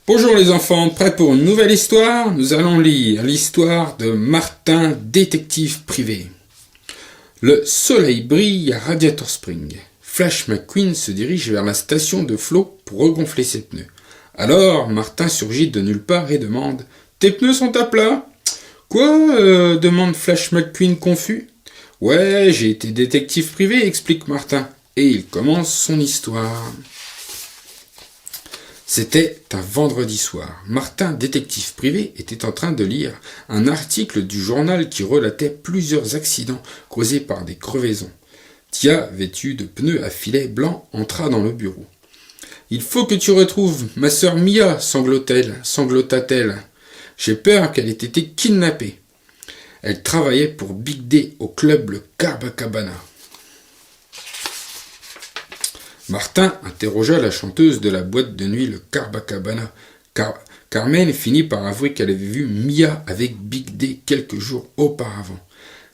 Bonjour les enfants, prêts pour une nouvelle histoire? Nous allons lire l'histoire de Martin, détective privé. Le soleil brille à Radiator Springs. Flash McQueen se dirige vers la station de flot pour regonfler ses pneus. Alors, Martin surgit de nulle part et demande « Tes pneus sont à plat ?»« Quoi ?» demande Flash McQueen confus. « Ouais, j'ai été détective privé, explique Martin. » Et il commence son histoire. C'était un vendredi soir. Martin, détective privé, était en train de lire un article du journal qui relatait plusieurs accidents causés par des crevaisons. Tia, vêtue de pneus à filets blancs, entra dans le bureau. « Il faut que tu retrouves ma sœur Mia, sanglota-t-elle. J'ai peur qu'elle ait été kidnappée. » Elle travaillait pour Big D au club le Copacabana. Martin interrogea la chanteuse de la boîte de nuit le Copacabana. Carmen finit par avouer qu'elle avait vu Mia avec Big D quelques jours auparavant.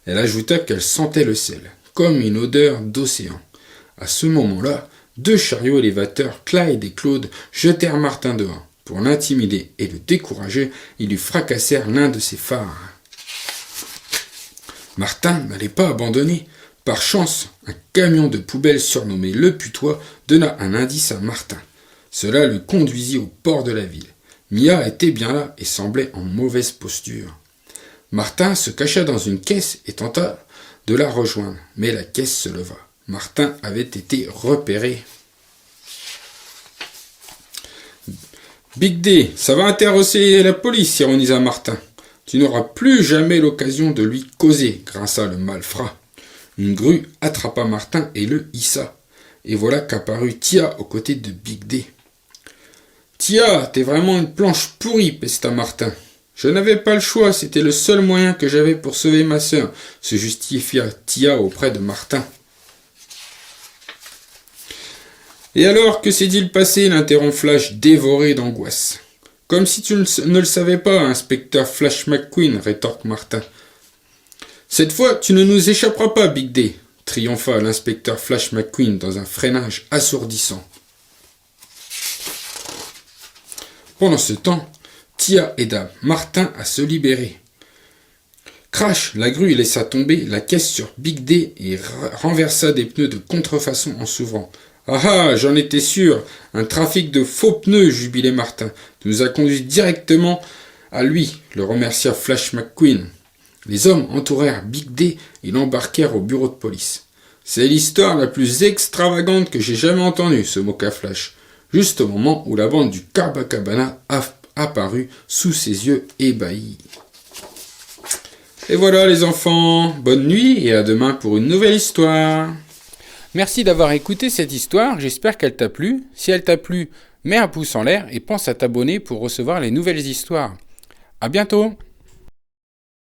Elle ajouta qu'elle sentait le sel, comme une odeur d'océan. À ce moment-là, deux chariots élévateurs, Clyde et Claude, jetèrent Martin dehors. Pour l'intimider et le décourager, ils lui fracassèrent l'un de ses phares. Martin n'allait pas abandonner. Par chance, un camion de poubelle surnommé Le Putois donna un indice à Martin. Cela le conduisit au port de la ville. Mia était bien là et semblait en mauvaise posture. Martin se cacha dans une caisse et tenta de la rejoindre, mais la caisse se leva. Martin avait été repéré. « Big D, ça va intéresser la police, » ironisa Martin. « Tu n'auras plus jamais l'occasion de lui causer, » grinça le malfrat. Une grue attrapa Martin et le hissa. Et voilà qu'apparut Tia aux côtés de Big D. « Tia, t'es vraiment une planche pourrie, » pesta Martin. « Je n'avais pas le choix, c'était le seul moyen que j'avais pour sauver ma sœur, » se justifia Tia auprès de Martin. « Et alors, que s'est-il passé ?» l'interrompt Flash, dévoré d'angoisse. « Comme si tu ne le savais pas, inspecteur Flash McQueen, » rétorque Martin. « Cette fois, tu ne nous échapperas pas, Big D, » triompha l'inspecteur Flash McQueen dans un freinage assourdissant. Pendant ce temps, Tia aida Martin à se libérer. Crash, la grue laissa tomber la caisse sur Big D et renversa des pneus de contrefaçon en s'ouvrant. « Ah ah, j'en étais sûr, un trafic de faux pneus, » jubilait Martin. « Tu nous as conduits directement à lui, » le remercia Flash McQueen. Les hommes entourèrent Big D et l'embarquèrent au bureau de police. « C'est l'histoire la plus extravagante que j'ai jamais entendue, » se moqua Flash, juste au moment où la bande du Copacabana apparut sous ses yeux ébahis. Et voilà les enfants, bonne nuit et à demain pour une nouvelle histoire. Merci d'avoir écouté cette histoire, j'espère qu'elle t'a plu. Si elle t'a plu, mets un pouce en l'air et pense à t'abonner pour recevoir les nouvelles histoires. À bientôt!